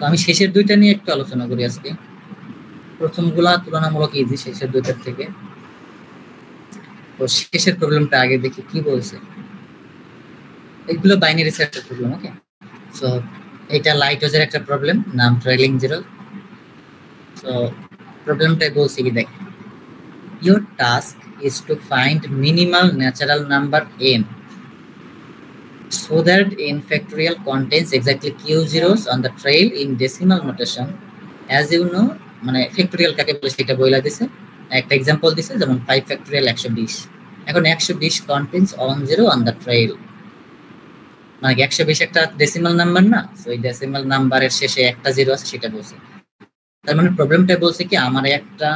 আমি শেষের দুইটা নিয়ে একটু আলোচনা করি আজকে। প্রথমগুলা তুলনামূলক ইজি শেষের দুইটার থেকে। তো শেষের প্রবলেমটা আগে দেখি কি বলছে। এগুলো বাইনারি সার্চের প্রবলেম। ওকে, সো এটা লাইটওয়েজের একটা প্রবলেম, নাম ট্রেইলিং জিরো। সো প্রবলেমটাই বলছি কি, দেখ, your task is to find minimal natural number n so that n factorial contains exactly q zeros on the trail in decimal notation. As you know, মানে factorial কাকে বলে সেটা বইলা দিছে, একটা एग्जांपल দিছে, যেমন 5 ফ্যাক্টোরিয়াল 120। এখন 120 contains 1 zero on the trail, মানে 120 একটা ডেসিমাল নাম্বার না, সো এই ডেসিমাল নাম্বারের শেষে একটা জিরো আছে সেটা বলছে। তার মানে প্রবলেমটা বলছে কি, আমার একটা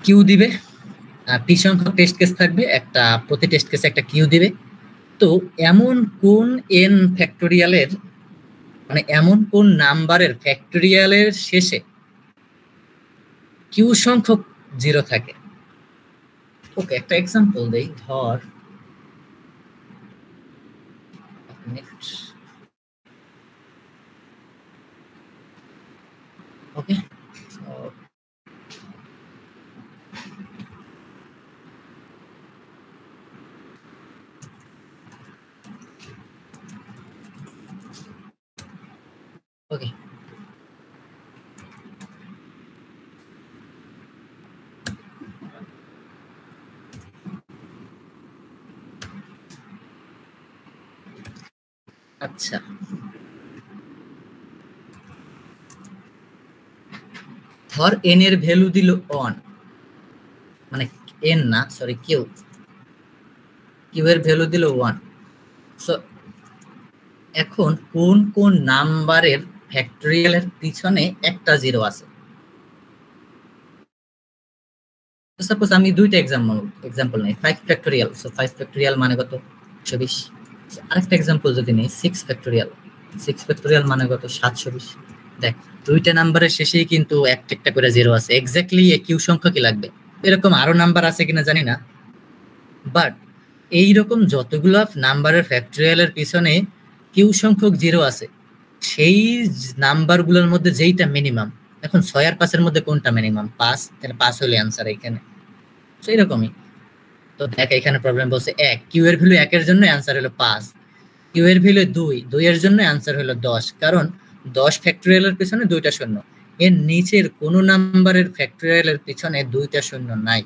কিউ দিবে, পি সংখ্যক টেস্ট কেস থাকবে, একটা প্রতি টেস্ট কেসে একটা কিউ দিবে। তো এমন কোন এন ফ্যাক্টোরিয়ালের, মানে এমন কোন নাম্বারের ফ্যাক্টোরিয়ালের শেষে কিউ সংখ্যক জিরো থাকে। ওকে, একটা এক্সাম্পল দেই। ধর ওকে, ওকে, আচ্ছা, ধর এন এর ভ্যালু দিল 1, মানে এন না, সরি, কিউ এর ভ্যালু দিল 1। সো এখন কোন কোন নাম্বারের ফ্যাক্টোরিয়ালের পিছনে একটা জিরো আছে। সাপোজ আমি দুইটা এক্সাম্পল নেই, 5 ফ্যাক্টোরিয়াল। সো 5 ফ্যাক্টোরিয়াল মানে কত, 120। আরেকটা এক্সাম্পল যদি নেই 6 ফ্যাক্টোরিয়াল, 6 ফ্যাক্টোরিয়াল মানে কত, 720। দেখ, দুইটা নাম্বারের শেষেই কিন্তু একটা একটা করে জিরো আছে, এক্স্যাক্টলি কিউ সংখ্যা কি লাগবে। এরকম আরো নাম্বার আছে কিনা জানি না, বাট এইরকম যতগুলো নাম্বারের ফ্যাক্টোরিয়ালের পিছনে কিউ সংখ্যক জিরো আছে, সেই নাম্বারগুলোর মধ্যে যেইটা মিনিমাম। এখন 6 আর 5 এর মধ্যে কোনটা মিনিমাম? 5, তাহলে 5 হলো অ্যান্সার এখানে। সেই রকমই তো দেখ, এখানে প্রবলেম বলছে 1, কিউ এর ভ্যালু 1 এর জন্য অ্যান্সার হলো 5, কিউ এর ভ্যালু 2, 2 এর জন্য অ্যান্সার হলো 10, কারণ 10 ফ্যাক্টোরিয়ালের পিছনে দুইটা শূন্য। এর নিচের কোন নাম্বারের ফ্যাক্টোরিয়ালের পিছনে দুইটা শূন্য নাই।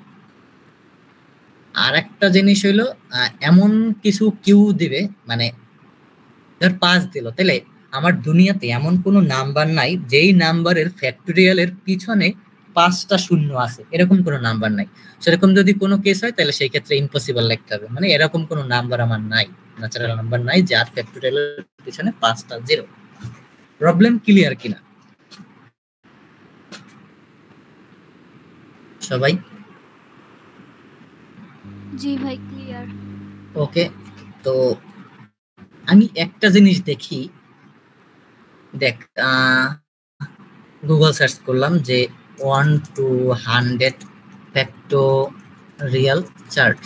আর একটা জিনিস হইলো, এমন কিছু কিউ দিবে, মানে ধর 5 দিল, তাহলে আমার দুনিয়াতে এমন কোনো নাম্বার নাই যেই নাম্বারের ফ্যাক্টোরিয়ালের পিছনে 5টা শূন্য আছে, এরকম কোনো নাম্বার নাই। সেরকম যদি কোনো কেস হয় তাহলে সেই ক্ষেত্রে ইম্পসিবল লিখতে হবে, মানে এরকম কোনো নাম্বার আমার নাই, ন্যাচারাল নাম্বার নাই যার ফ্যাক্টোরিয়ালের পিছনে 5টা জিরো। প্রবলেম ক্লিয়ার কিনা সবাই? জি ভাই, ক্লিয়ার। ওকে, তো আমি একটা জিনিস দেখি, দেখ, গুগল সার্চ করলাম যে 1 to 100 ফ্যাক্টোরিয়াল চার্ট।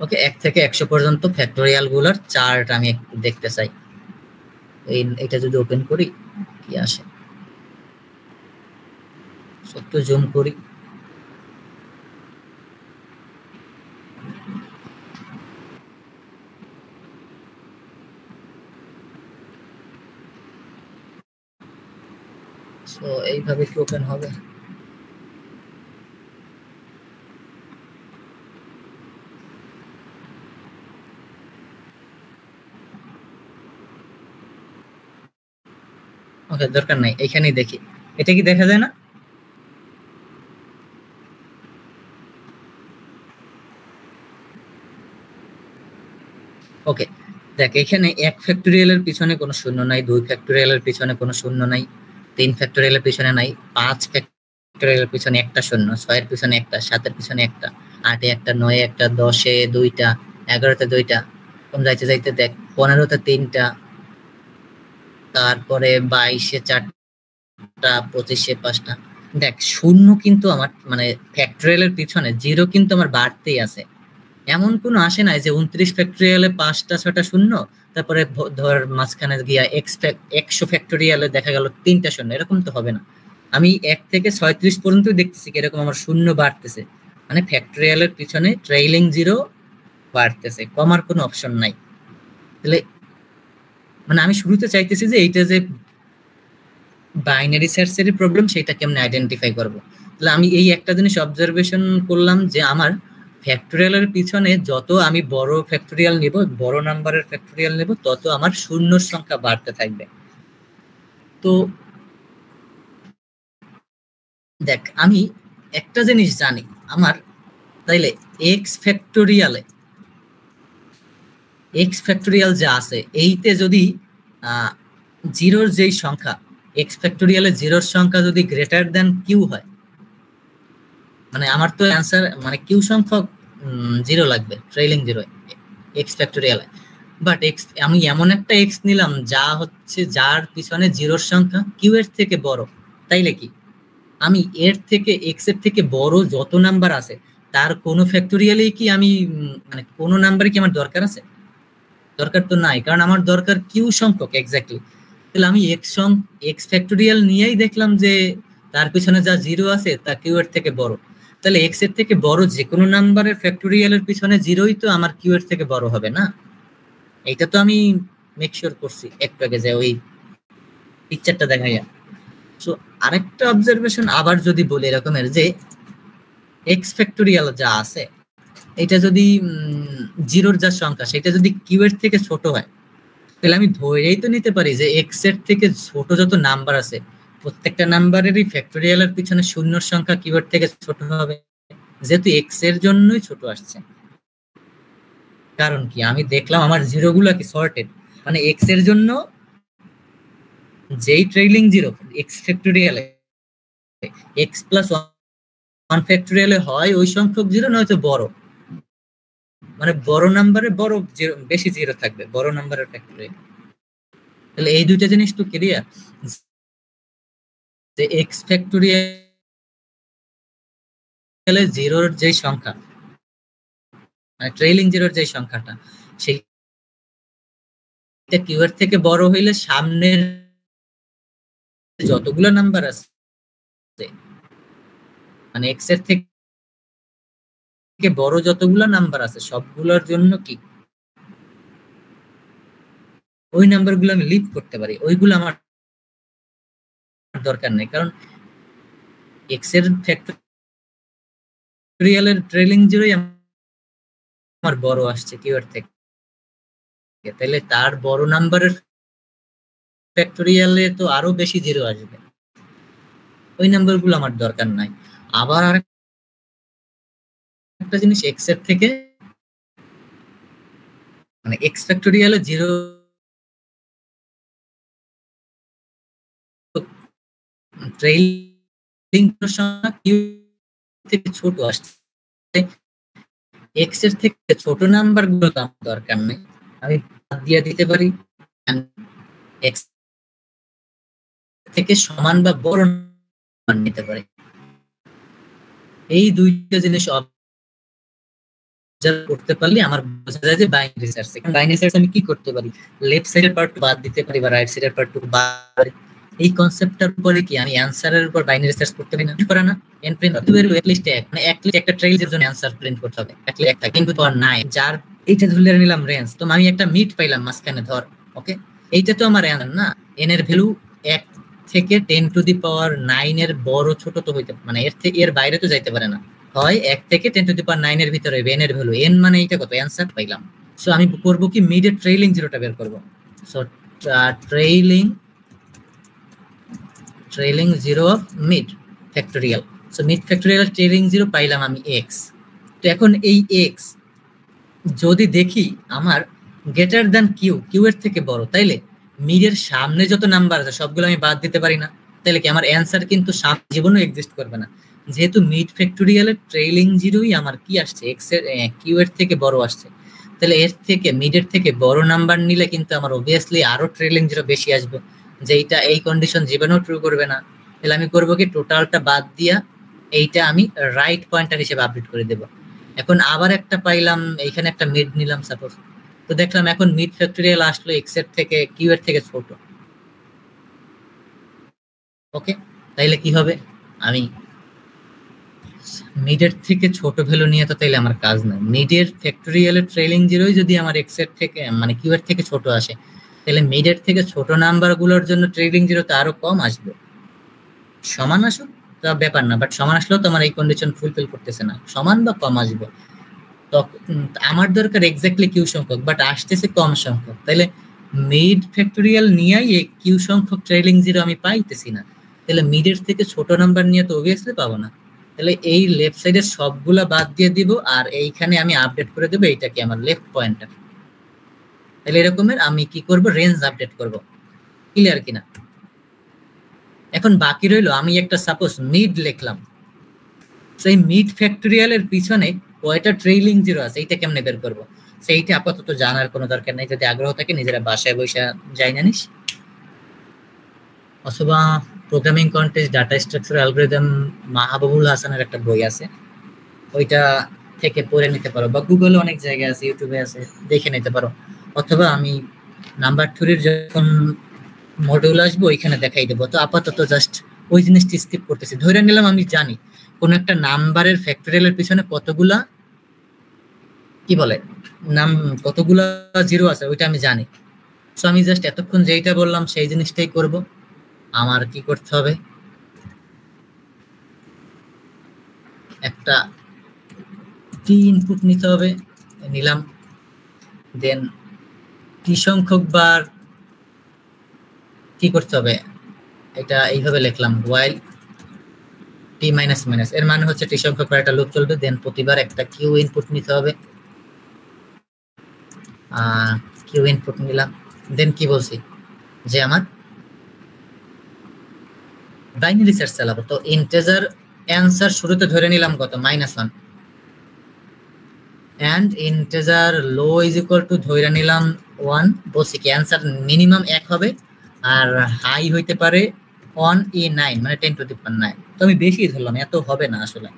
ওকে, 1 থেকে 100 পর্যন্ত ফ্যাক্টোরিয়াল গুলোর চার্ট আমি একটু দেখতে চাই। এটা যদি ওপেন করি কি আসে, একটু জুম করি। সো এইভাবে কি ওপেন হবে? ওকে, দরকার নাই, এখানেই দেখি। এটা কি দেখা যায় না? ওকে, দেখ, এখানে 1 ফ্যাক্টোরিয়ালের পিছনে কোনো শূন্য নাই, 2 ফ্যাক্টোরিয়ালের পিছনে কোনো শূন্য নাই, 3 ফ্যাক্টোরিয়ালের পিছনে নাই, 5 ফ্যাক্টোরিয়ালের পিছনে একটা শূন্য, 6 এর পিছনে একটা, 7 এর পিছনে একটা, 8 এ একটা, 9 এ একটা, 10 এ দুইটা, 11 তে দুইটা, কম যাইতে যাইতে দেখ 15 তে তিনটা, তারপরে 22 এ 4টা, 25 এ 5টা। দেখ, শূন্য কিন্তু আমার, মানে ফ্যাক্টোরিয়ালের পিছনে জিরো কিন্তু আমার বাড়তেই আছে। এমন কোনো আসে নাই যে 29 ফ্যাক্টোরিয়ালে 5টা 6টা শূন্য, তারপরে ধর মাঝখানে গিয়া 100 ফ্যাক্টোরিয়ালে দেখা গেল 3টা শূন্য, এরকম তো হবে না। আমি 1 থেকে 36 পর্যন্ত দেখতেছি এরকম আমার শূন্য বাড়তেছে, মানে ফ্যাক্টোরিয়ালের পিছনে ট্রেইলিং জিরো বাড়তেছে, কমার কোনো অপশন নাই। তাহলে মানে আমি শুরুতে চাইতেছি যে এইটা যে বাইনারি সার্চেরই প্রবলেম, সেটা কেমনে আইডেন্টিফাই করব। তাহলে আমি এই একটা জিনিস অবজারভেশন করলাম যে আমার ফ্যাক্টোরিয়ালের পিছনে যত আমি বড় ফ্যাক্টোরিয়াল নিব, বড় নাম্বারের ফ্যাক্টোরিয়াল নেব, তত আমার শূন্যর সংখ্যা বাড়তে থাকবে। তো দেখ, আমি একটা জিনিস জানি, আমার তাইলে এক্স ফ্যাক্টোরিয়াল যা আছে এইতে যদি জিরোর যেই সংখ্যা, এক্স ফ্যাক্টোরিয়ালে জিরোর সংখ্যা যদি গ্রেটার দেন কিউ হয়, মানে আমার তো অ্যান্সার মানে কিউ সংখ্যক জিরো লাগবে, ট্রেইলিং জিরো এক্স ফ্যাক্টোরিয়ালে। বাট এক্স, আমি এমন একটা এক্স নিলাম যা হচ্ছে যার পিছনে জিরোর সংখ্যা কিউ এর থেকে বড়, তাইলে কি আমি এর থেকে এক্স এর থেকে বড় যত নাম্বার আছে তার কোনো ফ্যাক্টোরিয়ালেই কি আমি মানে কোনো নাম্বারে কি আমার দরকার আছে? দরকার তো নাই, কারণ আমার দরকার কিউ সংখ্যক এক্স্যাক্টলি। তাহলে আমি এক্স ফ্যাক্টোরিয়াল নিয়েই দেখলাম যে তার পিছনে যা জিরো আছে তা কিউ এর থেকে বড়, তাহলে এক্স এর থেকে বড় যে কোনো নাম্বারের ফ্যাক্টোরিয়ালের পিছনে জিরোই তো আমার কিউ এর থেকে বড় হবে না? এইটা তো আমি মেক শিওর করছি একটু আগে যে ওই পিকচারটা দেখাইয়া। সো আরেকটা অবজারভেশন আবার যদি বলি এরকমের যে এক্স ফ্যাক্টোরিয়াল যা আছে এটা যদি জিরোর যা সংখ্যা সেটা যদি কিউ এর থেকে ছোট হয়, তাহলে আমি ধরেই তো নিতে পারি যে এক্স এর থেকে ছোট যত নাম্বার আছে প্রত্যেকটা নাম্বারেরই ফ্যাক্টোরিয়ালের পিছনে শূন্যর সংখ্যা কিউ এর থেকে ছোট হবে, যেহেতু এক্স এর জন্যই ছোট আসছে। কারণ কি, আমি দেখলাম আমার জিরো গুলা কি সর্টেড, মানে এক্স এর জন্য যেই ট্রেইলিং জিরো এক্স ফ্যাক্টোরিয়ালে এক্স প্লাস ওয়ান ফ্যাক্টোরিয়ালে হয় ওই সংখ্যক জিরো নয়তো বড়, মানে বড় নাম্বারে বড় জিরো, বেশি জিরো থাকবে বড় নাম্বারের ফ্যাক্টোরিয়াল। তাহলে এই দুইটা জিনিস তো ক্লিয়ার যে এক্স ফ্যাক্টোরিয়ালে জিরোর যে সংখ্যা মানে ট্রেইলিং জিরোর যে সংখ্যাটা সেইটা কিউ এর থেকে বড় হইলে সামনের যতগুলো নাম্বার আছে মানে এক্স এর থেকে বড় যতগুলো নাম্বার আছে সবগুলোর জন্য কি ওই নাম্বারগুলো আমি লিভ করতে পারি, ওইগুলো আমার দরকার নেই, কারণ এক্স এর ফ্যাক্টোরিয়ালের ট্রেইলিং জিরোই আমার বড় আসছে কিউ এর থেকে, তাহলে তার বড় নাম্বারের ফ্যাক্টোরিয়ালে তো আরো বেশি জিরো আসবে, ওই নাম্বারগুলো আমার দরকার নাই। আবার আরেকটা জিনিস, এক্স এর থেকে মানে এক্স ফ্যাক্টোরিয়ালে জিরো ট্রেইলিং সংখ্যা কিউ থেকে ছোট আসছে, এক্স এর থেকে ছোট নাম্বার গুলো তো আমার দরকার নেই, আমি বাদ দিয়ে দিতে পারি, এক্স থেকে সমান বা বড় নাম্বার নিতে পারি। এই দুইটা জিনিস অবজার্ভ করতে পারলে আমার বোঝা যায় যে বাইনারি সার্চ। বাইনারি সার্চ আমি কি করতে পারি, লেফট সাইডের পার্ট বাদ দিতে পারি বা রাইট সাইডের পার্ট বাদ, এই কনসেপ্টটার উপরে কি আমি অ্যানসারের উপর বাইনারি সার্চ করতে পারি না? করে না, এন প্রিন্ট এট লিস্ট এক, মানে এক লিস্ট একটা ট্রেইলের জন্য অ্যানসার প্রিন্ট করতে হবে, এক থাকে কিন্তু তো আর নাই। যার এইটা ধরে নিলাম রেঞ্জ, তো আমি একটা মিড পাইলাম মাঝখানে ধর, ওকে এইটা তো আমার অ্যান্সার না, এন এর ভ্যালু 1 থেকে 10⁹ এর বড় ছোট তো হইতে, মানে এর থেকে এর বাইরে তো যাইতে পারে না, হয় 1 থেকে 10⁹ এর ভিতরে এন এর ভ্যালু, এন মানে এটা কত, অ্যানসার পাইলাম। সো আমি করব কি, মিডের ট্রেইলিং জিরোটা বের করব। So trailing zero of mid factorial, so mid factorial trailing zero পাইলাম আমি এক্স। তো এখন এই এক্স যদি দেখি আমার গ্রেটার দ্যান কিউ, কিউ এর থেকে বড়, তাইলে মিডের সামনে যত নাম্বার আছে সবগুলো আমি বাদ দিতে পারি না, তাহলে কি আমার অ্যানসার কিন্তু জীবনেও এক্সিস্ট করবে না, যেহেতু মিড ফ্যাক্টোরিয়ালের ট্রেইলিং জিরোই আমার কি আসছে, এক্স এর কিউ এর থেকে বড় আসছে, তাহলে এর থেকে মিডের থেকে বড় নাম্বার নিলে কিন্তু আমার অবভিয়াসলি আরো ট্রেইলিং জিরো বেশি আসবে, যেটা এই কন্ডিশন জীবনেও ট্রু করবে না। তাহলে আমি করবো কি, টোটালটা বাদ দিয়া এইটা আমি রাইট পয়েন্টার হিসেবে আপডেট করে দেবো। এখন আবার একটা পাইলাম, এইখানে একটা মিড নিলাম সাপোজ, তো দেখলাম এখন মিড ফ্যাক্টরিয়াল আসলো এক্স এর থেকে কিউ এর থেকে ছোট। ওকে, তাইলে কি হবে, আমি মিডের থেকে ছোট ভ্যালু নিয়ে তো তাইলে আমার কাজ নাই। মিডের ফ্যাক্টরিয়ালের ট্রেলিং জিরোই যদি আমার এক্স এর থেকে মানে কিউ এর থেকে ছোট আসে, তাহলে মিডের থেকে ছোট নাম্বার গুলোর জন্য ট্রেলিং জিরো তো আরো কম আসবে। সমান আসুক তা ব্যাপার না, বাট সমান আসলেও তো আমার এই কন্ডিশন ফুলফিল করতেছে না, সমান বা কম আসবে। আমার দরকার এক্স্যাক্টলি কিউ সংখ্যক, বাট আসতেছে কম সংখ্যক, তাহলে মিড ফ্যাক্টরিয়াল নিয়েই এই কিউ সংখ্যক ট্রেলিং জিরো আমি পাইতেছি না, তাহলে মিডের থেকে ছোট নাম্বার নিয়ে তো অবভিয়াসলি পাবো না। তাহলে এই লেফট সাইডের সবগুলা বাদ দিয়ে দিব, আর এইখানে আমি আপডেট করে দেবো এইটাকে আমার লেফট পয়েন্টার। তাহলে এরকমের আমি কি করব, রেঞ্জ আপডেট করব। ক্লিয়ার কিনা? এখন বাকি রইলো আমি একটা সাপোজ মিড লিখলাম, সেই মিড ফ্যাক্টরিয়ালের পিছনে কয়টা ট্রেইলিং জিরো আছে এইটা কেমনে বের করব, সেইটা আপাতত জানার কোনো দরকার নেই। যদি আগ্রহ থাকে নিজেরা বাসায় বসে যাই জানিস, অথবা programming contest data structure algorithm Mahbubul হাসানের একটা বই আছে, ওইটা থেকে পড়ে নিতে পারো, বা গুগলে অনেক জায়গায় আছে, ইউটিউবে আছে, দেখে নিতে পারো। অথবা আমি নাম্বার থ্রির যখন মডিউল আসবো ওইখানে দেখাই দেবো। তো আপাতত জাস্ট ওই জিনিসটি স্কিপ করতেছি। ধরে নিলাম আমি জানি কোন একটা নাম্বারের ফ্যাক্টরিয়ালের পিছনে কতগুলা কি বলে নাম কতগুলা জিরো আছে ওইটা আমি জানি। সো আমি জাস্ট এতক্ষণ যেইটা বললাম সেই জিনিসটাই করব। আমার কি করতে হবে, একটা টি ইনপুট নিতে হবে, নিলাম, দেন টি সংখ্যক বার কি করতে হবে, এটা এইভাবে লিখলাম ওয়াইল টি মাইনাস মাইনাস, এর মানে হচ্ছে টি সংখ্যক বার একটা লুপ চলবে, দেন প্রতিবার একটা কিউ ইনপুট নিতে হবে, কিউ ইনপুট নিলাম, দেন কি বলছি যে আমার বাইনারি সার্চ চালাবো। তো ইন্টিজার অ্যান্সার শুরুতে ধরে নিলাম কত, -1, and integer low is equal to ধরে নিলাম 1। বলছি কি অ্যান্সার মিনিমাম 1 হবে, আর হাই হইতে পারে 1e9 মানে 10 টু দি পাওয়ার 9। তো আমি বেশি ধরলাম, এত হবে না আসলে।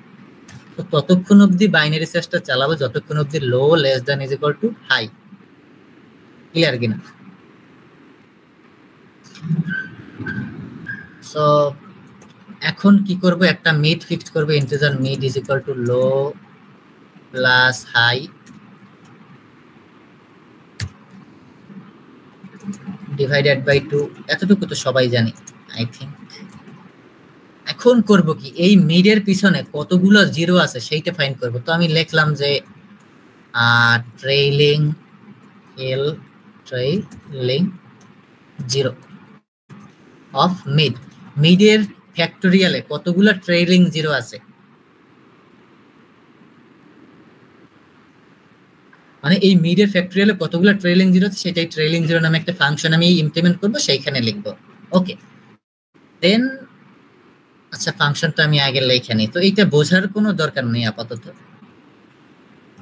তো ততক্ষণ অবধি বাইনারি সার্চটা চালাবো যতক্ষণ অবধি low less than is equal to high. Clear কিনা? সো এখন কি করব, একটা মিড ফিক্সড করব, integer mid is equal to low plus high divided by 2। এতটুকু তো সবাই জানি আই থিংক। এখন করব কি, এই মিডের পিছনে কতগুলো জিরো আছে সেইটা ফাইন্ড করব। তো আমি লিখলাম যে ট্রেইলিং জিরো অফ মিড, মিডের ফ্যাক্টরিয়ালে কতগুলো ট্রেইলিং জিরো আছে, মানে এই মিডের ফ্যাক্টরিয়ালে কতগুলো ট্রেইলিং জিরো আছে সেটাই ট্রেইলিং জিরো নামে একটা ফাংশন আমি ইমপ্লিমেন্ট করব, সেইখানে লিখব। ওকে, দেন আচ্ছা ফাংশনটা আমি আগে লিখে নিই। তো এইটা বোঝার কোনো দরকার নেই আপাতত।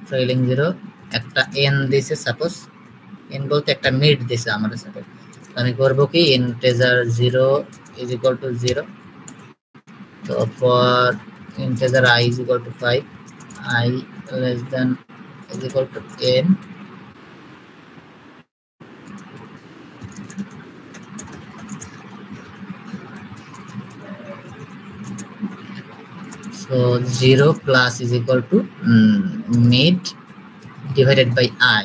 ট্রেইলিং জিরো একটা এন দিছে, সাপোজ এন বলতে একটা মিড দিছে আমাদের সাথে। আমি করব কি ইন্টিজার 0 ইজ ইকুয়াল টু 0, তো for integer I is equal to 5, I less than is equal to n, so 0 plus is equal to mid divided by I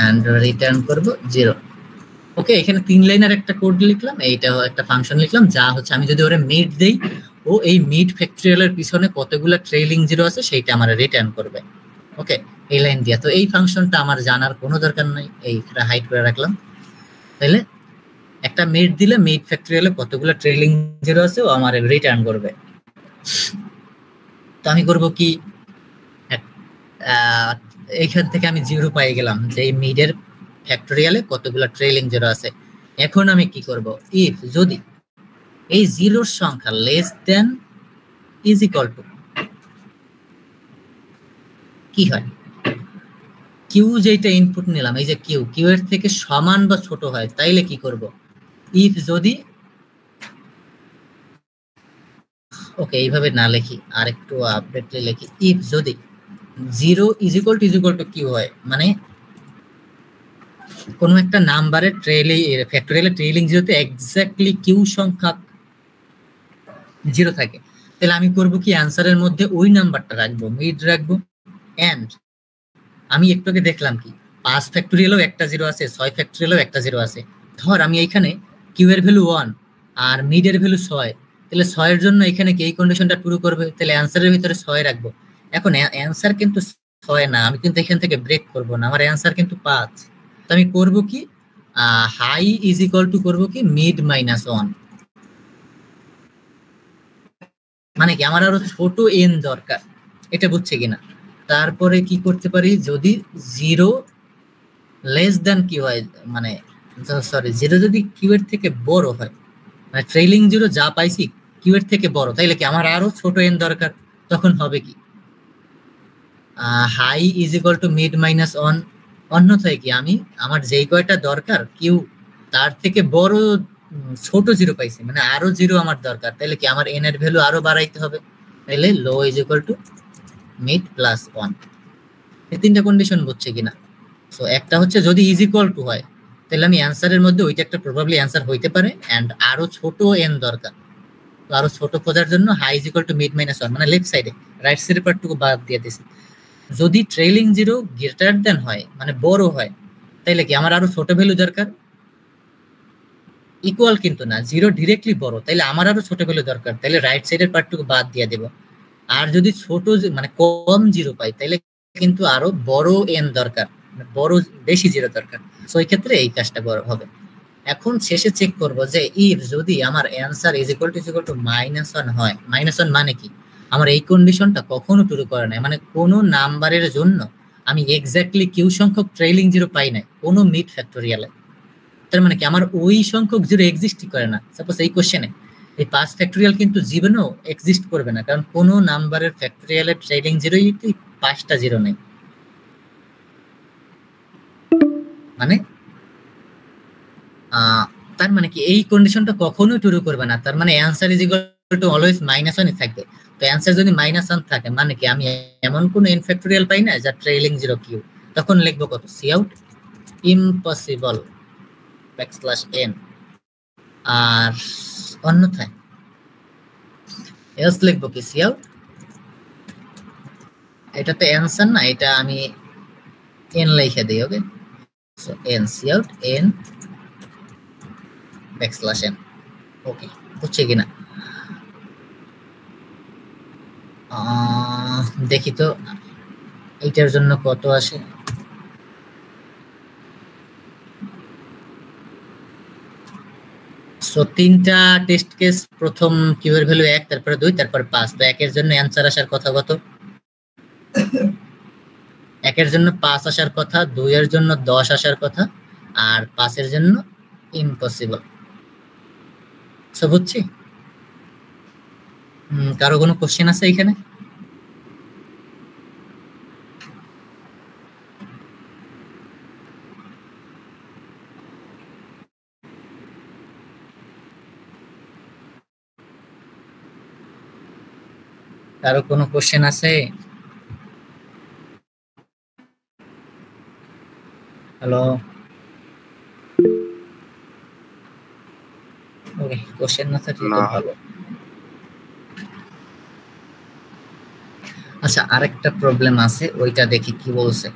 and return করব 0। ওকে, এখানে 3 লাইনের একটা কোড লিখলাম, এইটা একটা ফাংশন লিখলাম যা হচ্ছে আমি যদি ওরে মিড দেই ও এই মিড ফ্যাক্টরিয়ালের পিছনে কতগুলো ট্রেইলিং জিরো আছে সেইটা আমার রিটার্ন করবে। ওকে, এই লাইন দিয়া। তো এই ফাংশনটা আমার জানার কোনো দরকার নাই, এইটা হাইড করে রাখলাম। তাহলে একটা মিড দিলে মিড ফ্যাক্টরিয়ালে কতগুলো ট্রেইলিং জিরো আছে ও আমার রিটার্ন করবে। তো আমি করব কি, এইখান থেকে আমি 0 পাই গেলাম যে এই মিডের ফ্যাক্টরিয়ালে কতগুলো ট্রেইলিং জিরো আছে। এখন আমি কি করব, ইফ যদি এই জিরোর সংখ্যা less than is equal two কি হয়, কিউ যেটা ইনপুট নিলাম এই যে কিউ, কিউ এর থেকে সমান বা ছোট হয়, তাইলে কি করব, ইফ যদি ওকে, এইভাবে না লিখি, আর একটু আপডেটলি লিখি। ইফ যদি 0 ইজ ইকুয়াল টু কিউ হয়, মানে কোনো একটা নাম্বারের ফ্যাক্টোরিয়ালের ট্রেইলিং জিরোতে এক্স্যাক্টলি কিউ সংখ্যা 0 থাকে, তাহলে আমি করব কি, অ্যান্সারের মধ্যে ওই নাম্বারটা রাখবো, মিড রাখবো। এন্ড আমি একটু আগে দেখলাম কি 5 ফ্যাক্টোরিয়ালও একটা 0 আছে, 6 ফ্যাক্টোরিয়ালও একটা 0 আছে। ধর আমি এইখানে কিউ এর ভ্যালু 1 আর মিড এর ভ্যালু 6, তাহলে 6 এর জন্য এখানে কি এই কন্ডিশনটা ট্রু করবে, তাহলে অ্যান্সারের ভিতরে 6 রাখবো। এখন অ্যান্সার কিন্তু 6 না, আমি কিন্তু এখান থেকে ব্রেক করব না, আমার অ্যান্সার কিন্তু 5। তো আমি করব কি, হাই ইজ ইকুয়াল টু করব কি মিড মাইনাস 1, মানে কি আমার আরো ছোট এন দরকার, এটা বুঝছে কিনা। তারপরে কি করতে পারি, যদি 0 লেস দ্যান কিউ হয়, মানে সরি 0 যদি কিউ এর থেকে বড় হয়, মানে ট্রেইলিং 0 যা পাইছি কিউ এর থেকে বড়, তাইলে কি আমার আরো ছোট এন দরকার, তখন হবে কি high is equal to mid minus 1। অন্যথায় কি আমি আমার যেই কয়টা দরকার কিউ তার থেকে বড় ছোট 0 পাইছি, মানে আরো 0 আমার দরকার, তাহলে কি আমার এন এর ভ্যালু আরো বাড়াইতে হবে, তাহলে low is equal to mid plus 1। এই তিনটা কন্ডিশন বুঝছে কিনা। সো একটা হচ্ছে যদি ইজ ইকুয়াল টু হয়, তাহলে আমি অ্যান্সারের মধ্যে ওইটা একটা প্রবাবলি অ্যান্সার হইতে পারে, এন্ড আরো ছোট এন দরকার, তো আরো ছোট খোঁজার জন্য high is equal to mid minus 1, মানে লেফট সাইডে, রাইট সাইডের পার্টটুকু বাদ দিয়ে দিছি। যদি ট্রেইলিং 0 গ্রেটার দেন হয়, মানে বড় হয়, তাইলে কি আমার আরো ছোট ভ্যালু দরকার, ইকুয়াল কিন্তু না, 0 ডিরেক্টলি বড়, তাইলে আমার আরো ছোট ভ্যালু দরকার, তাইলে রাইট সাইডের পার্টটুকু বাদ দিয়ে দেব। আর যদি ছোট মানে কম 0 পাই, তাইলে কিন্তু আরো বড় এন দরকার, বড় বেশি 0 দরকার, সো এই ক্ষেত্রে এই কাজটা বড় হবে। এখন শেষে চেক করব যে ইফ যদি আমার অ্যান্সার ইজ ইকুয়াল টু -1 হয়, -1 মানে কি আমার এই কন্ডিশনটা কখনো ট্রু করে না, মানে কোন নাম্বারের জন্য আমি এক্স্যাক্টলি কিউ সংখ্যক ট্রেইলিং 0 পাই না কোনো মিড ফ্যাক্টোরিয়ালে, তার মানে কি আমার ওই সংখ্যক 0 এক্সিস্টই করে না। সাপোজ এই কোশ্চেনে এই 5 ফ্যাক্টোরিয়াল কিন্তু জীবনেও এক্সিস্ট করবে না, কারণ কোনো নাম্বারের ফ্যাক্টোরিয়ালের ট্রেইলিং 0ই 5টা 0 নেই, মানে তার মানে কি এই কন্ডিশনটা কখনোই ট্রু করবে না, তার মানে answer is equal two always -1 থাকবে। তো অ্যান্সার যদি -1 থাকে, মানে কি আমি এমন কোন n ফ্যাক্টোরিয়াল পাই না যা ট্রেইলিং 0 কিউ, তখন লিখবো কত, সি আউট ইম্পসিবল \n, আর অন্যথায় এলস লিখবো কি সি আউট, এটা তো অ্যান্সার না, এটা আমি n লিখে দিই। Okay, so n cout n \n। Okay, বুঝছে কিনা। দেখি তো এইটার জন্য কত আসে। সো তিনটা টেস্ট কেস, প্রথম কিউ এর ভ্যালু 1, তারপরে 2, তারপরে 5, তো 1 এর জন্য অ্যান্সার আসার কথা কত, 1 এর জন্য 5 আসার কথা, 2 এর জন্য 10 আসার কথা, আর 5 এর জন্য ইম্পসিবল। সো বুঝছি। কারো কোনো কোশ্চেন আছে এখানে? কারো কোনো কোশ্চেন আছে? হ্যালো, ওকে, কোশ্চেন না থাকলে তো ভালো। আচ্ছা, আরেকটা প্রবলেম আছে, ওইটা দেখি কি বলছে।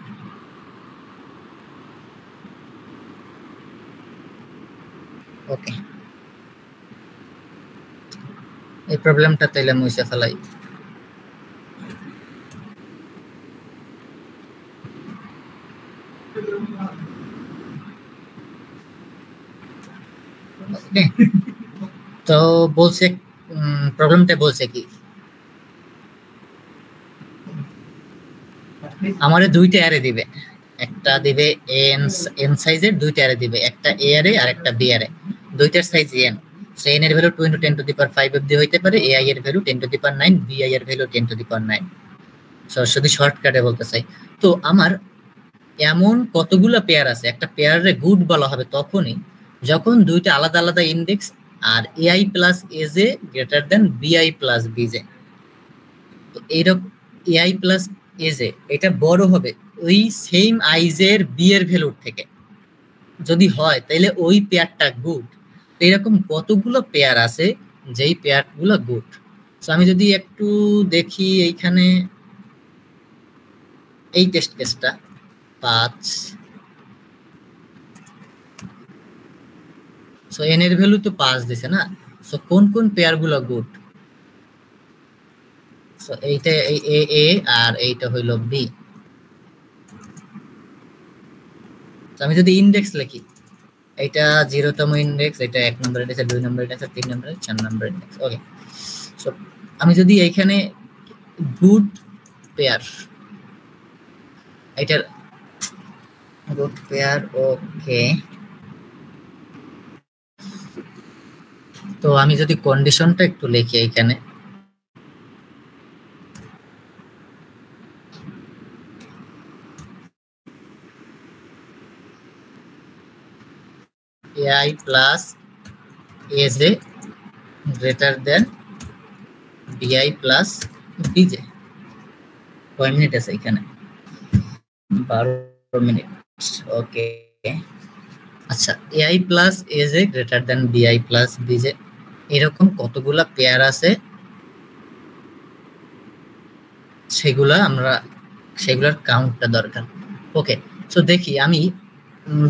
ওকে, এই প্রবলেমটা তাইলে মুছে ফেলাই। তো বলছে, প্রবলেমটা বলছে কি, আমারে দুইটা অ্যারে দিবে, একটা দিবে n সাইজের দুইটা অ্যারে দিবে, একটা a অ্যারে আর একটা b অ্যারে, দুইটার সাইজ n। সো n এর ভ্যালু 2 × 10⁵ অবধি হইতে পারে, ai এর ভ্যালু 10⁹, bi এর ভ্যালু 10⁹। সো শুধু শর্টকাটে বলতে চাই, তো আমার এমন কতগুলো পেয়ার আছে, একটা পেয়ারে গুড বলা হবে তখনই যখন দুইটা আলাদা আলাদা ইনডেক্স আর এআই প্লাস এজে গ্রেটার দেন বিআই প্লাস বিজে। তো এইরকম এআই প্লাস এজে এটা বড় হবে ওই সেম আইজের বি এর ভ্যালুর থেকে। যদি হয় তাহলে ওই পেয়ারটা গুড। এরকম কতগুলো পেয়ার আছে যেই পেয়ারগুলো গুড। তো আমি যদি একটু দেখি এইখানে এই টেস্ট কেসটা 5, সো এন এর ভ্যালু তো 5 দিছে না, সো কোন কোন পেয়ার গুলো গুড? সো এইটা এই এ আর এইটা হইলো বি। আমি যদি ইনডেক্স লিখি, এটা 0তম ইনডেক্স, এটা 1 নম্বর ইনডেক্স, 2 নম্বর ইনডেক্স, 3 নম্বর, 4 নম্বর ইনডেক্স। ওকে, সো আমি যদি এইখানে গুড পেয়ার, এটার গুড পেয়ার, ওকে, তো আমি যদি কন্ডিশনটা একটু লিখি এইখানে, AI plus AJ greater than BI plus BJ। কয় মিনিট আছে এখানে? 12 মিনিট। ওকে, আচ্ছা, AI plus AJ greater than BI plus BJ এরকম কতগুলা পেয়ার আছে সেগুলার কাউন্টটা দরকার। ওকে, সো দেখি আমি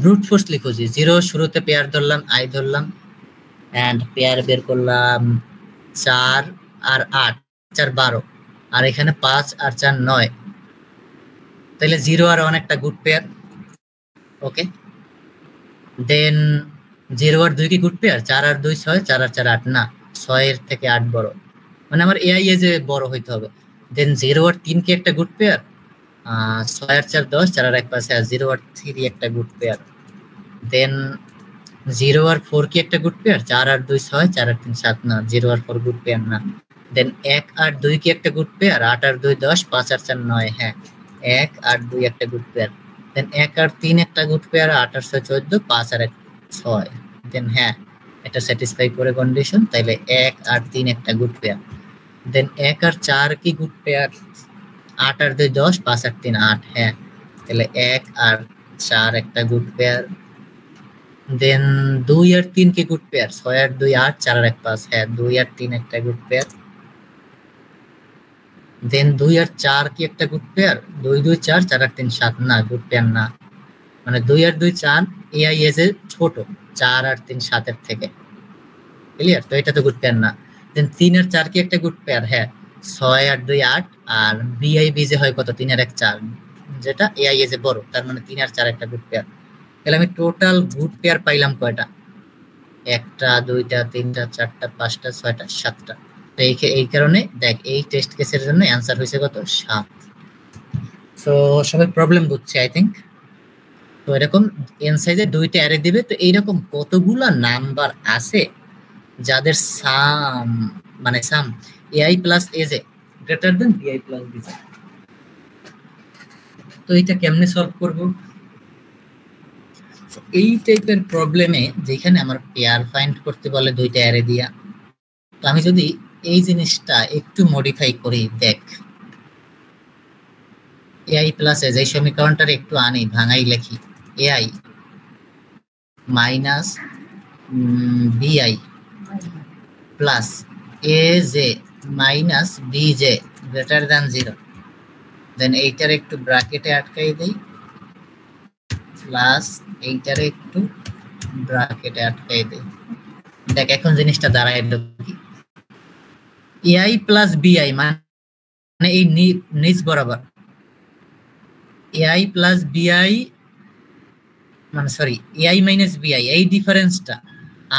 ব্রুট ফোর্স লিখছি, 0 শুরুতে পেয়ার ধরলাম, আই ধরলাম, এন্ড পেয়ার বের করলাম 4 আর 8, 4 12, আর এখানে 5 আর 4 9, তাহলে 0 আর 1 একটা গুড পেয়ার। ওকে, দেন 0 আর 2 কি গুড পেয়ার? 4 আর 2 6, 4 আর 4 8, না 6 এর থেকে 8 বড়, মানে আমার এআই এ যে বড় হইতে হবে। দেন 0 আর 3 কি একটা গুড পেয়ার? 6 আর 4 10, 4 আর 1 5, 0 আর 3 একটা গুড পেয়ার। দেন 0 আর 4 কি একটা গুড পেয়ার? 4 আর 2 6, 4 আর 3 7, না 0 আর 4 গুড পেয়ার না। দেন 1 আর 2 কি একটা গুড পেয়ার? 8 আর 2 10, 5 আর 4 9, হ্যাঁ 1 আর 2 একটা গুড পেয়ার। দেন 1 আর 3 একটা গুড পেয়ার, 8 আর 6 14, 5 আর 1 6, দেন হ্যাঁ এটা স্যাটিসফাই করে কন্ডিশন, তাইলে 1 আর 3 একটা গুড পেয়ার। দেন 1 আর 4 কি গুড পেয়ার? 8 আর 2 10, 5 আর 3 8, হ্যাঁ তাহলে 1 আর 4 একটা গুড পেয়ার। দেন 2 আর 3 কি গুড পেয়ার? 6 আর 2 8, 4 আর 1 5, হ্যাঁ 2 আর 3 একটা গুড পেয়ার। দেন 2 আর 4 কি একটা গুড পেয়ার? 2 2 4, 4 আর 3 7, না গুড পেয়ার না, মানে 2 আর 2 4 এআই এজ এ ছোট, 4 আর 3 7 এর থেকে, ক্লিয়ার? তো এটা তো গুড পেয়ার না। দেন 3 আর 4 কি একটা গুড পেয়ার? হ্যাঁ 6 আর 2 8, আর বিআই বিজে হয় কত? 3 আর 1 4, যেটা এআই এজ এ বড়, তার মানে 3 আর 4 একটা গুড পেয়ার। তাহলে আমি টোটাল গুড পেয়ার পাইলাম কয়টা? 1টা 2টা 3টা 4টা 5টা 6টা 7টা। তো এই কারণে দেখ এই টেস্ট কেসের জন্য অ্যানসার হয়েছে কত? 7। সো সবাই প্রবলেম বুঝছে আই থিংক। তো এরকম এন সাইজে 2টা অ্যারে দিবে, তো এইরকম কতগুলা নাম্বার আছে যাদের সাম মানে সাম এআই প্লাস এজে গ্রেটার দেন বিআই প্লাস বিজে। তো এটা কেমনে সলভ করব? এই টাইপের প্রবলেমে যেখানে আমার পেয়ার ফাইন্ড করতে বলে 2টা অ্যারে দিয়া, তো আমি যদি এই জিনিসটা একটু মডিফাই করি, দেখ এআই প্লাস এজ, এই সমীকরণটার একটু আনি ভাঙাই লিখি, এআই মাইনাস বিআই প্লাস এজে মাইনাস বিজে গ্রেটার দ্যান 0। দেন এইটার একটু ব্র্যাকেটে আটকাই দেই, প্লাস এইটার একটু ব্র্যাকেটে আটকাই দেই। দেখ এখন জিনিসটা দাঁড়াইলো কি, এআই প্লাস বিআই মানে এই নিচ বরাবর এআই প্লাস বিআই মানে সরি এআই মাইনাস বিআই, এই ডিফারেন্সটা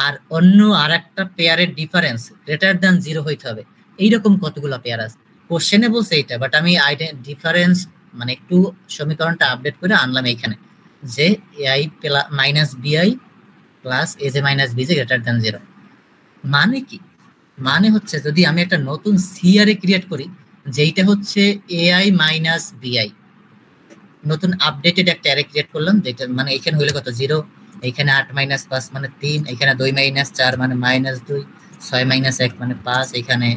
আর অন্য আরেকটা পেয়ারের ডিফারেন্স গ্রেটার দ্যান 0 হইতে হবে। এইরকম কতগুলো পেয়ার আছে কোশ্চেনে বলছে এইটা, বাট আমি ডিফারেন্স মানে একটু সমীকরণটা আপডেট করে আনলাম এইখানে, যে এআই মাইনাস বিআই প্লাস এজে মাইনাস বিজে গ্রেটার দ্যান 0। মানে কি? মানে হচ্ছে যদি আমি একটা নতুন সি অ্যারে ক্রিয়েট করি যেইটা হচ্ছে এআই মাইনাস বিআই, নতুন আপডেটেড একটা অ্যারে ক্রিয়েট করলাম, যেটা মানে এখানে হইলে কত 0, এইখানে 8 মাইনাস 5 মানে 3, এখানে 2 মাইনাস 4 মানে মাইনাস 2, 6 মাইনাস 1 মানে 5, এখানে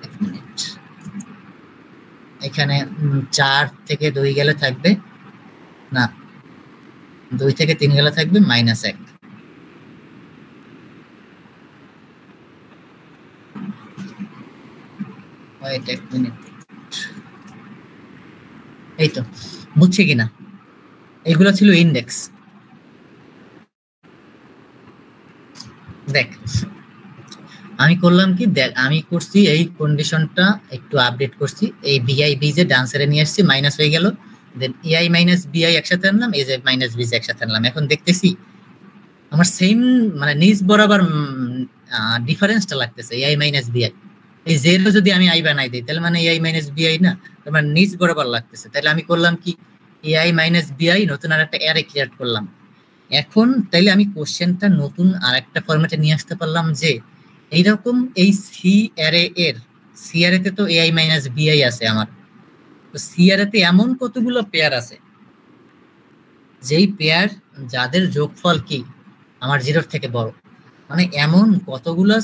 এক মিনিট, এখানে 4 থেকে 2 গেলে থাকবে না, 2 থেকে 3 গেলে থাকবে মাইনাস 1। ওয়েট এক মিনিট, এই তো বুঝছি কিনা? এইগুলো ছিল ইন্ডেক্স। দেখ আমি করলাম কি, দেখ আমি করছি এই কন্ডিশনটা একটু আপডেট করছি, এই বিআই বিজে ডান সাইডে নিয়ে আসছি, মাইনাস হয়ে গেল, দেন এআই মাইনাস বিআই একসাথে আনলাম, এই যে মাইনাস বিজে একসাথে আনলাম। এখন দেখতেছি আমার সেম মানে নিচ বরাবর ডিফারেন্সটা লাগতেছে, এআই মাইনাস বিআই। এই জেরো যদি আমি আই বানাই দিই তাহলে মানে এআই মাইনাস বিআই না, তার নিচ বরাবর লাগতেছে। তাহলে আমি করলাম কি, এআই মাইনাস বিআই নতুন আর একটা অ্যারে ক্রিয়েট করলাম। এখন তাইলে আমি কোশ্চেনটা নতুন আর একটা ফরম্যাটে নিয়ে আসতে পারলাম যে এইরকম এই সি অ্যারে এর, সি অ্যারেতে তো এআই মাইনাস বিআই আছে আমার, তো সি অ্যারেতে এমন কতগুলো পেয়ার আছে যেই পেয়ার যাদের যোগফল কি আমার 0 থেকে বড়, মানে এমন কতগুলো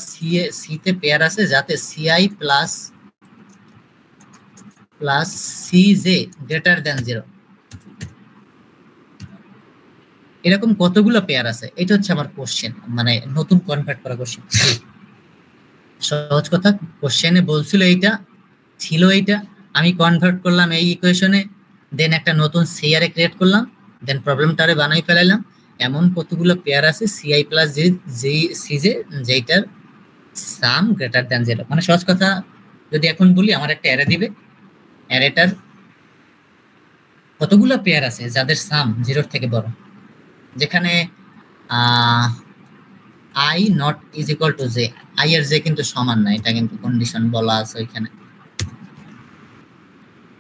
সি তে পেয়ার আছে যাতে c i plus plus c j greater than 0, এরকম কতগুলো পেয়ার আছে, এটা হচ্ছে আমার কোশ্চেন, মানে নতুন কনভার্ট করা কোশ্চেন। সহজ কথা, কোশ্চেনে বলছিল এইটা, ছিল এইটা, আমি কনভার্ট করলাম এই ইকুয়েশনে, দেন একটা নতুন সিআরে ক্রিয়েট করলাম, দেন প্রবলেমটারে বানাই ফেলাইলাম এমন কতগুলো পেয়ার আছে সিআই প্লাস জি সিজে যেটার সাম গ্রেটার দ্যান 0। মানে সহজ কথা যদি এখন বলি, আমার একটা অ্যারে দিবে, অ্যারেটার কতগুলো পেয়ার আছে যাদের সাম 0 থেকে বড়, যেখানে I not is equal two J, I এর জে কিন্তু সমান না, এটা কিন্তু কন্ডিশন বলা আছে ওইখানে।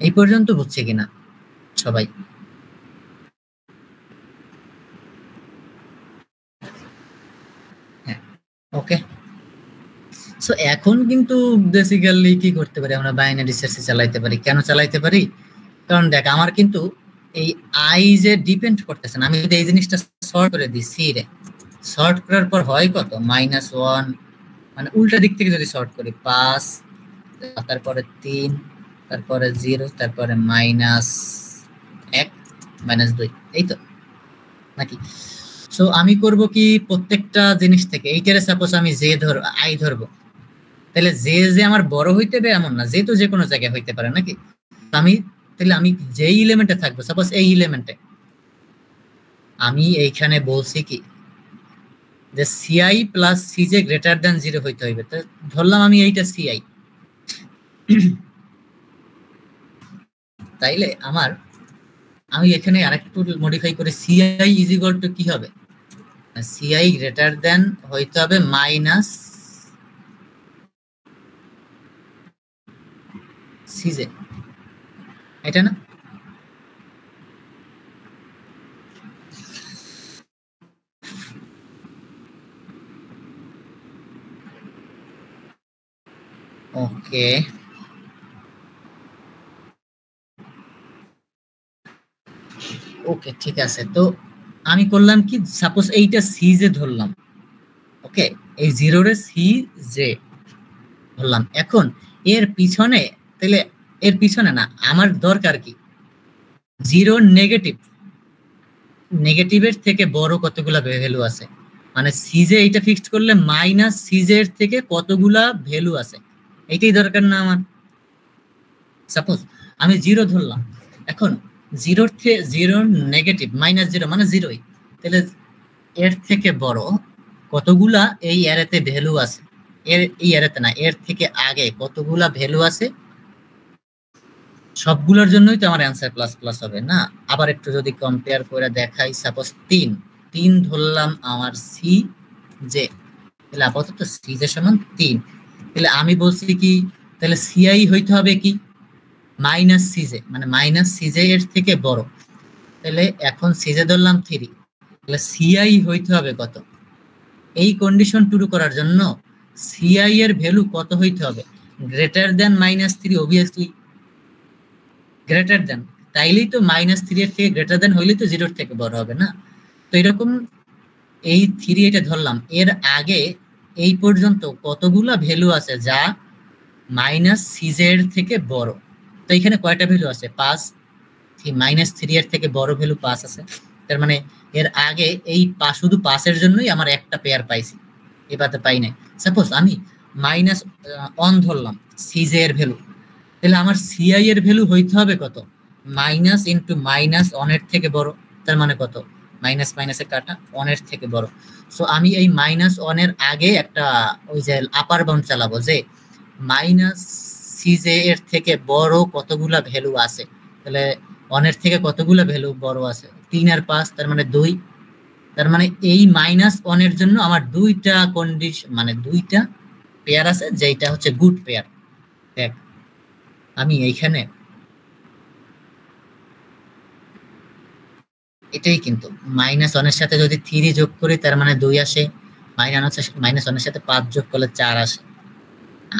এই পর্যন্ত বুঝছে কিনা সবাই? হ্যাঁ, ওকে। সো এখন কিন্তু বেসিক্যালি কি করতে পারি আমরা, বাইনারি সার্চ চালাইতে পারি। কেন চালাইতে পারি? কারণ দেখ আমার কিন্তু এই আই যে ডিপেন্ড করতেছে না, আমি যদি এই জিনিসটা সর্ট করে দিই সি রে, সর্ট করার পর হয় কত, -1, মানে উল্টা দিক থেকে যদি সর্ট করি 5, তারপরে 3, তারপরে 0, তারপরে -1, -2, এই তো নাকি? সো আমি করব কি, প্রত্যেকটা জিনিস থেকে এইটারে সাপোজ আমি জে আই ধরবো, তাহলে জে যে আমার বড় হইতে হবে এমন না, জে তো যে কোনো জায়গায় হইতে পারে নাকি? আমি তাহলে আমি যেই এলিমেন্টে থাকবো, সাপোজ এই এলিমেন্টে আমি এইখানে বলছি কি যে সিআই প্লাস সিজে গ্রেটার দ্যান 0 হইতে হইবে, তো ধরলাম আমি এইটা সিআই। তাইলে আমি এখানে আরেকটু মডিফাই করে সিআই ইজ ইকুয়াল টু কি হবে, সিআই গ্রেটার দ্যান হইতে হবে মাইনাস সিজে, এটা না? ওকে, ওকে ঠিক আছে। তো আমি করলাম কি, সাপোজ এইটা সি জে ধরলাম, ওকে, এই 0 রে সি জে ধরলাম। এখন এর পিছনে, তাহলে এর পিছনে না, আমার দরকার কি 0 নেগেটিভের থেকে বড় কতগুলা ভ্যালু আছে, মানে সিজে এইটা ফিক্সড করলে মাইনাস সিজে এর থেকে কতগুলা ভ্যালু আছে, এইটাই দরকার না আমার। সাপোজ আমি 0 ধরলাম, এখন 0 নেগেটিভ -0 মানে 0ই, তাহলে এর থেকে বড় কতগুলা এই অ্যারেতে ভ্যালু আছে, এই অ্যারেতে না, এর থেকে আগে কতগুলা ভ্যালু আছে, সবগুলোর জন্যই তো আমার অ্যান্সার প্লাস প্লাস হবে না। আবার একটু যদি কম্পেয়ার করে দেখাই, সাপোজ 3 ধরলাম আমার সি জে, তাহলে আপাতত সি জে সমান 3, তাহলে আমি বলছি কি, তাহলে সিআই হইতে হবে কি মাইনাস সিজে, মানে মাইনাস সিজে এর থেকে বড়, তাহলে এখন সিজে ধরলাম 3, তাহলে সিআই হইতে হবে কত? এই কন্ডিশন ট্রু করার জন্য সিআই এর ভ্যালু কত হইতে হবে, greater than -3, obviously greater than, তাইলেই তো -3 এর থেকে গ্রেটার দেন হইলেই তো 0 এর থেকে বড় হবে না। তো এরকম এই 3 এটা ধরলাম, এর আগে এই পর্যন্ত কতগুলা ভ্যালু আছে যা -Cz এর থেকে বড়। তো এখানে কয়টা ভ্যালু আছে? 5। -3 এর থেকে বড় ভ্যালু 5 আছে। তার মানে এর আগে এই শুধু 5 এর জন্যই আমার একটা পেয়ার পাইছি, এবারে পাই নাই। সাপোজ আমি -1 ধরলাম Cj এর ভ্যালু, তাহলে আমার Ci এর ভ্যালু হইতে হবে কত? মাইনাস ইন্টু -1 এর থেকে বড়। তার মানে কত? মাইনাস মাইনাসে কাটা, 1 এর থেকে বড়। সো আমি এই -1 এর আগে একটা ওই যে আপার বাউন্ড চালাবো যে -Cj এর থেকে বড় কতগুলা ভ্যালু আছে। তাহলে 1 এর থেকে কতগুলা ভ্যালু বড় আছে? 3 আর 5, তার মানে 2। তার মানে এই -1 এর জন্য আমার দুইটা কন্ডিশন, মানে দুইটা পেয়ার আছে, যেটা হচ্ছে গুড পেয়ার। দেখ আমি এইখানে এটাই কিন্তু -1 এর সাথে যদি 3 যোগ করি তার মানে 2 আসে, -1 এর সাথে 5 যোগ করলে 4 আসে।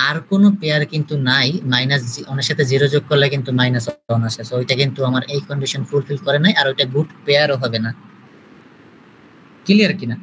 আর কোনো পেয়ার কিন্তু নাই -1 এর সাথে 0 যোগ করলে কিন্তু -1 আসে। সো ওইটা কিন্তু আমার এই কন্ডিশন ফুলফিল করে নাই, আর ওইটা গুড পেয়ারও হবে না। ক্লিয়ার কিনা?